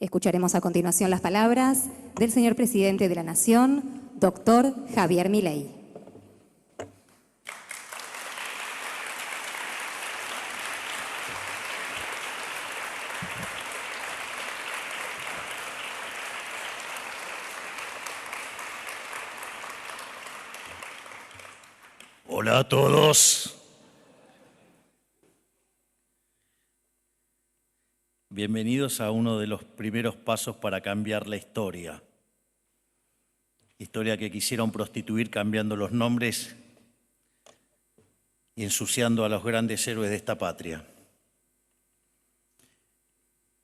Escucharemos a continuación las palabras del señor presidente de la Nación, doctor Javier Milei. Hola a todos. Bienvenidos a uno de los primeros pasos para cambiar la historia. Historia que quisieron prostituir cambiando los nombres y ensuciando a los grandes héroes de esta patria.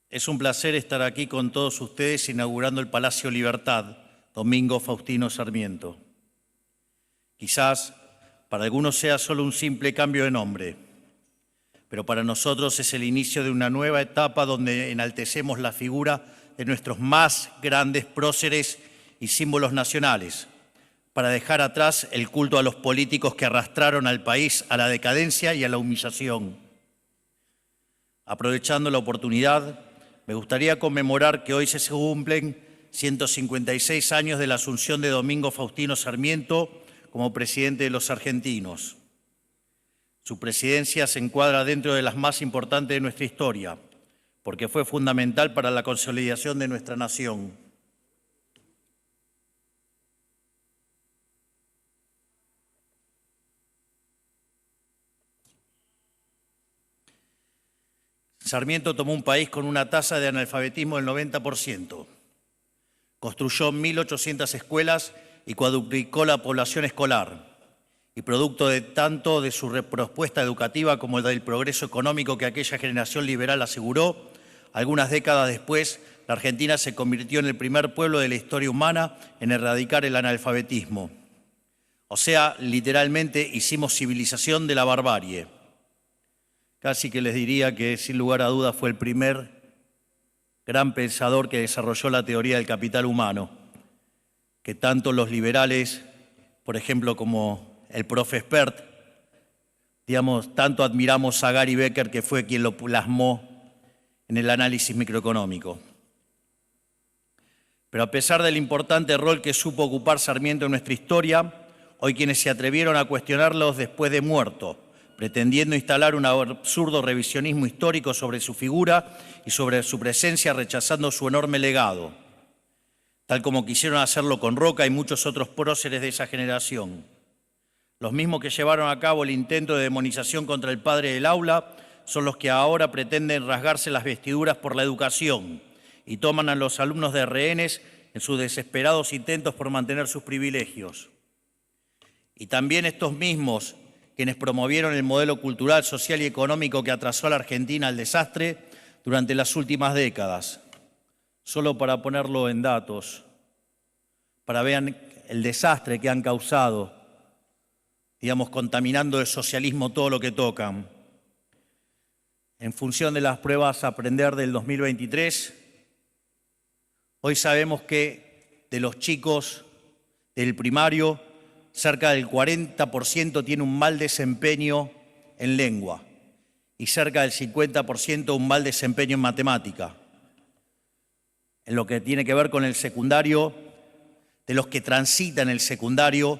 Es un placer estar aquí con todos ustedes inaugurando el Palacio Libertad, Domingo Faustino Sarmiento. Quizás para algunos sea solo un simple cambio de nombre, pero para nosotros es el inicio de una nueva etapa donde enaltecemos la figura de nuestros más grandes próceres y símbolos nacionales, para dejar atrás el culto a los políticos que arrastraron al país a la decadencia y a la humillación. Aprovechando la oportunidad, me gustaría conmemorar que hoy se cumplen 156 años de la asunción de Domingo Faustino Sarmiento como presidente de los argentinos. Su presidencia se encuadra dentro de las más importantes de nuestra historia, porque fue fundamental para la consolidación de nuestra nación. Sarmiento tomó un país con una tasa de analfabetismo del 90%. Construyó 1.800 escuelas y cuadruplicó la población escolar. Y producto de tanto de su propuesta educativa como del progreso económico que aquella generación liberal aseguró, algunas décadas después, la Argentina se convirtió en el primer pueblo de la historia humana en erradicar el analfabetismo. O sea, literalmente hicimos civilización de la barbarie. Casi que les diría que, sin lugar a dudas, fue el primer gran pensador que desarrolló la teoría del capital humano, que tanto los liberales, por ejemplo, como el profe Espert, tanto admiramos a Gary Becker, que fue quien lo plasmó en el análisis microeconómico. Pero a pesar del importante rol que supo ocupar Sarmiento en nuestra historia, hoy quienes se atrevieron a cuestionarlos después de muerto, pretendiendo instalar un absurdo revisionismo histórico sobre su figura y sobre su presencia, rechazando su enorme legado, tal como quisieron hacerlo con Roca y muchos otros próceres de esa generación. Los mismos que llevaron a cabo el intento de demonización contra el padre del aula son los que ahora pretenden rasgarse las vestiduras por la educación y toman a los alumnos de rehenes en sus desesperados intentos por mantener sus privilegios. Y también estos mismos quienes promovieron el modelo cultural, social y económico que atrasó a la Argentina al desastre durante las últimas décadas. Solo para ponerlo en datos, para vean el desastre que han causado, contaminando el socialismo todo lo que tocan. En función de las pruebas Aprender del 2023, hoy sabemos que de los chicos del primario, cerca del 40% tiene un mal desempeño en lengua y cerca del 50% un mal desempeño en matemática. En lo que tiene que ver con el secundario, de los que transitan el secundario,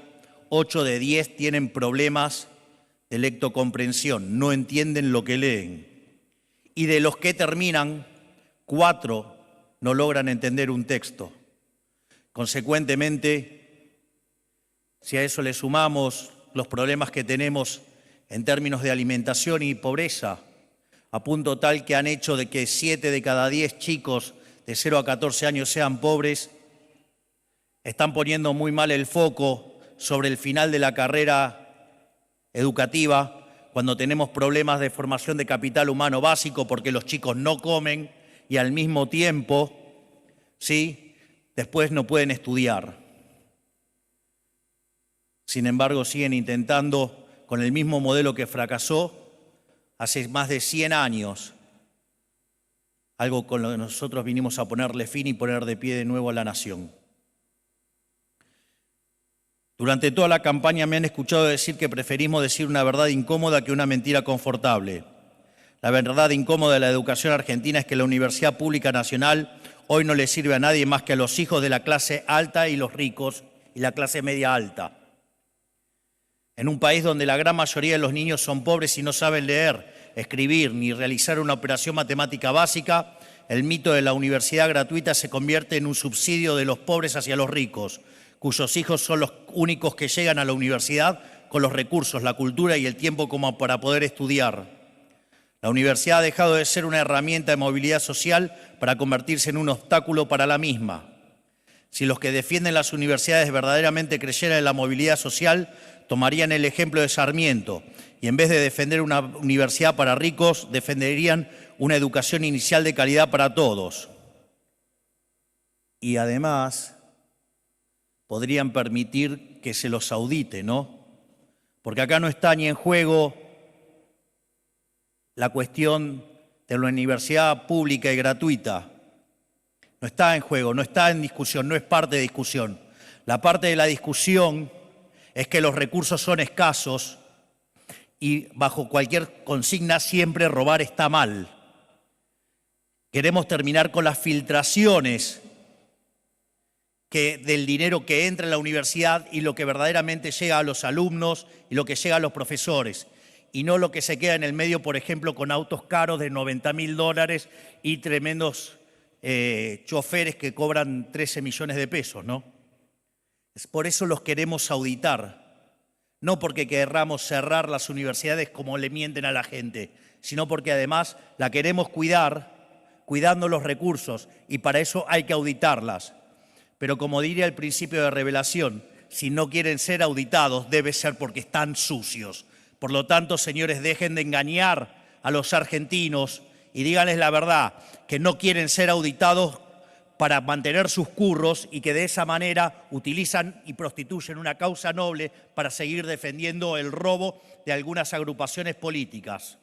8 de 10 tienen problemas de lectocomprensión, no entienden lo que leen. Y de los que terminan, 4 no logran entender un texto. Consecuentemente, si a eso le sumamos los problemas que tenemos en términos de alimentación y pobreza, a punto tal que han hecho de que 7 de cada 10 chicos de 0 a 14 años sean pobres, están poniendo muy mal el foco sobre el final de la carrera educativa, cuando tenemos problemas de formación de capital humano básico porque los chicos no comen y al mismo tiempo, después no pueden estudiar. Sin embargo, siguen intentando, con el mismo modelo que fracasó hace más de 100 años, algo con lo que nosotros vinimos a ponerle fin y poner de pie de nuevo a la nación. Durante toda la campaña me han escuchado decir que preferimos decir una verdad incómoda que una mentira confortable. La verdad incómoda de la educación argentina es que la Universidad Pública Nacional hoy no le sirve a nadie más que a los hijos de la clase alta y los ricos y la clase media alta. En un país donde la gran mayoría de los niños son pobres y no saben leer, escribir ni realizar una operación matemática básica, el mito de la universidad gratuita se convierte en un subsidio de los pobres hacia los ricos, cuyos hijos son los únicos que llegan a la universidad con los recursos, la cultura y el tiempo como para poder estudiar. La universidad ha dejado de ser una herramienta de movilidad social para convertirse en un obstáculo para la misma. Si los que defienden las universidades verdaderamente creyeran en la movilidad social, tomarían el ejemplo de Sarmiento y en vez de defender una universidad para ricos, defenderían una educación inicial de calidad para todos. Y además podrían permitir que se los audite, ¿no? Porque acá no está ni en juego la cuestión de la universidad pública y gratuita. No está en juego, no está en discusión, no es parte de discusión. La parte de la discusión es que los recursos son escasos y bajo cualquier consigna siempre robar está mal. Queremos terminar con las filtraciones del dinero que entra en la universidad y lo que verdaderamente llega a los alumnos y lo que llega a los profesores, y no lo que se queda en el medio, por ejemplo, con autos caros de $90.000 y tremendos choferes que cobran 13 millones de pesos, ¿no? Es por eso los queremos auditar, no porque querramos cerrar las universidades como le mienten a la gente, sino porque además la queremos cuidar, cuidando los recursos, y para eso hay que auditarlas. Pero como diría el principio de revelación, si no quieren ser auditados, debe ser porque están sucios. Por lo tanto, señores, dejen de engañar a los argentinos y díganles la verdad, que no quieren ser auditados para mantener sus curros y que de esa manera utilizan y prostituyen una causa noble para seguir defendiendo el robo de algunas agrupaciones políticas.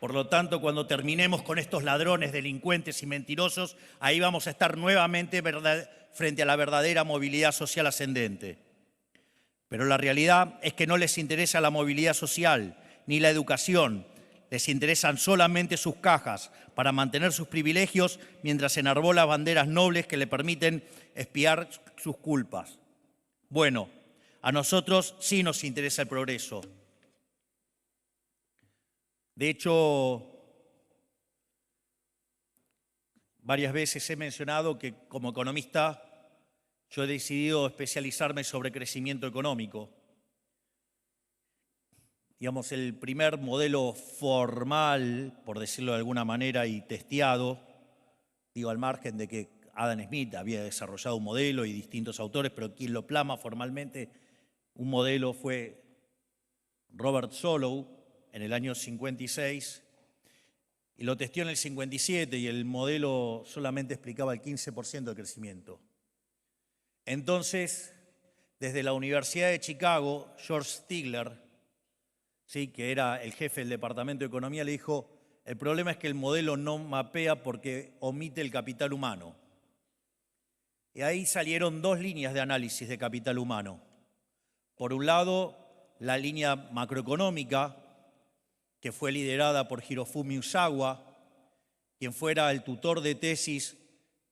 Por lo tanto, cuando terminemos con estos ladrones, delincuentes y mentirosos, ahí vamos a estar nuevamente frente a la verdadera movilidad social ascendente. Pero la realidad es que no les interesa la movilidad social ni la educación. Les interesan solamente sus cajas para mantener sus privilegios mientras enarbola banderas nobles que le permiten expiar sus culpas. Bueno, a nosotros sí nos interesa el progreso. De hecho, varias veces he mencionado que como economista yo he decidido especializarme sobre crecimiento económico. Digamos, el primer modelo formal, por decirlo de alguna manera, y testeado, digo al margen de que Adam Smith había desarrollado un modelo y distintos autores, pero quien lo plasma formalmente un modelo fue Robert Solow, en el año 56, y lo testeó en el 57, y el modelo solamente explicaba el 15% de crecimiento. Entonces, desde la Universidad de Chicago, George Stigler, ¿sí?, que era el jefe del Departamento de Economía, le dijo, el problema es que el modelo no mapea porque omite el capital humano. Y ahí salieron dos líneas de análisis de capital humano. Por un lado, la línea macroeconómica, que fue liderada por Hirofumi Usawa, quien fuera el tutor de tesis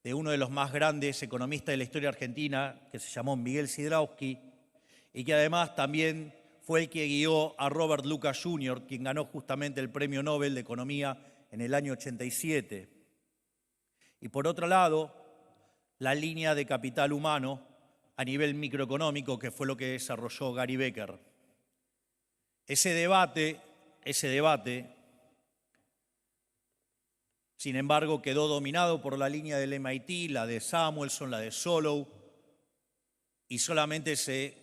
de uno de los más grandes economistas de la historia argentina, que se llamó Miguel Sidrowski, y que además también fue el que guió a Robert Lucas Jr., quien ganó justamente el Premio Nobel de Economía en el año 87. Y por otro lado, la línea de capital humano a nivel microeconómico, que fue lo que desarrolló Gary Becker. Ese debate, sin embargo, quedó dominado por la línea del MIT, la de Samuelson, la de Solow, y solamente se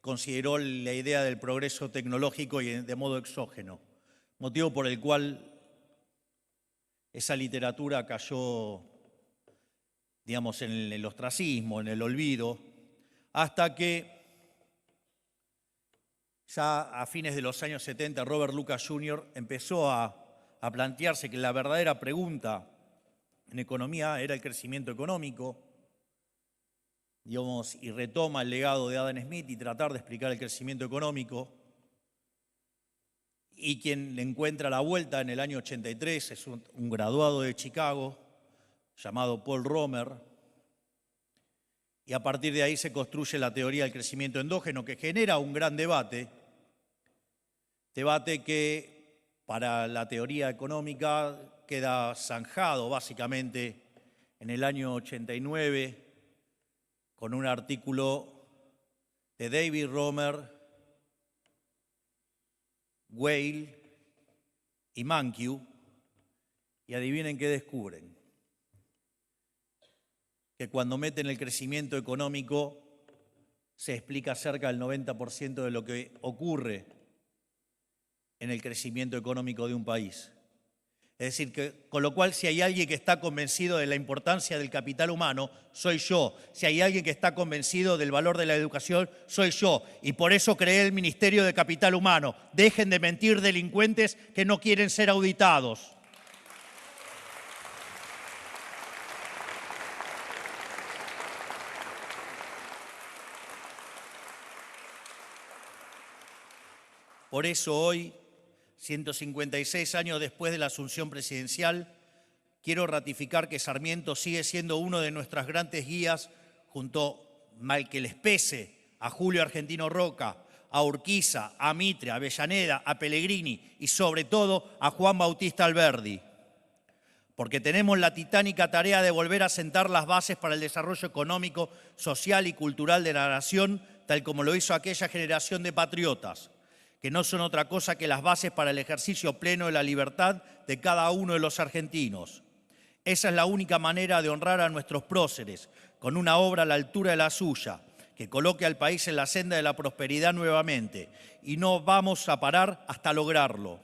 consideró la idea del progreso tecnológico y de modo exógeno, motivo por el cual esa literatura cayó, digamos, en el ostracismo, en el olvido, hasta que ya a fines de los años 70, Robert Lucas Jr. empezó a plantearse que la verdadera pregunta en economía era el crecimiento económico, digamos, y retoma el legado de Adam Smith y tratar de explicar el crecimiento económico. Y quien le encuentra la vuelta en el año 83 es un graduado de Chicago llamado Paul Romer, y a partir de ahí se construye la teoría del crecimiento endógeno, que genera un gran debate que para la teoría económica queda zanjado básicamente en el año 89 con un artículo de David Romer, Weil y Mankiw, y adivinen qué descubren. Que cuando meten el crecimiento económico se explica cerca del 90% de lo que ocurre en el crecimiento económico de un país. Es decir, que, con lo cual, si hay alguien que está convencido de la importancia del capital humano, soy yo. Si hay alguien que está convencido del valor de la educación, soy yo. Y por eso creé el Ministerio de Capital Humano. Dejen de mentir, delincuentes que no quieren ser auditados. Por eso hoy, 156 años después de la asunción presidencial, quiero ratificar que Sarmiento sigue siendo uno de nuestras grandes guías junto, mal que les pese, a Julio Argentino Roca, a Urquiza, a Mitre, a Avellaneda, a Pellegrini y sobre todo a Juan Bautista Alberdi. Porque tenemos la titánica tarea de volver a sentar las bases para el desarrollo económico, social y cultural de la nación, tal como lo hizo aquella generación de patriotas, que no son otra cosa que las bases para el ejercicio pleno de la libertad de cada uno de los argentinos. Esa es la única manera de honrar a nuestros próceres, con una obra a la altura de la suya, que coloque al país en la senda de la prosperidad nuevamente, y no vamos a parar hasta lograrlo.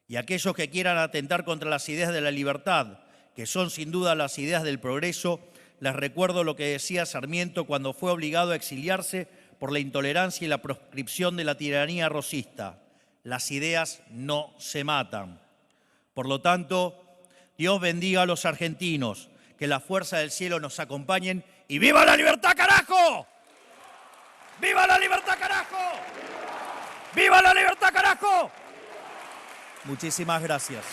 Y aquellos que quieran atentar contra las ideas de la libertad, que son sin duda las ideas del progreso, les recuerdo lo que decía Sarmiento cuando fue obligado a exiliarse por la intolerancia y la proscripción de la tiranía rosista. Las ideas no se matan. Por lo tanto, Dios bendiga a los argentinos, que la fuerza del cielo nos acompañen y ¡viva la libertad, carajo! ¡Viva la libertad, carajo! ¡Viva la libertad, carajo! Muchísimas gracias.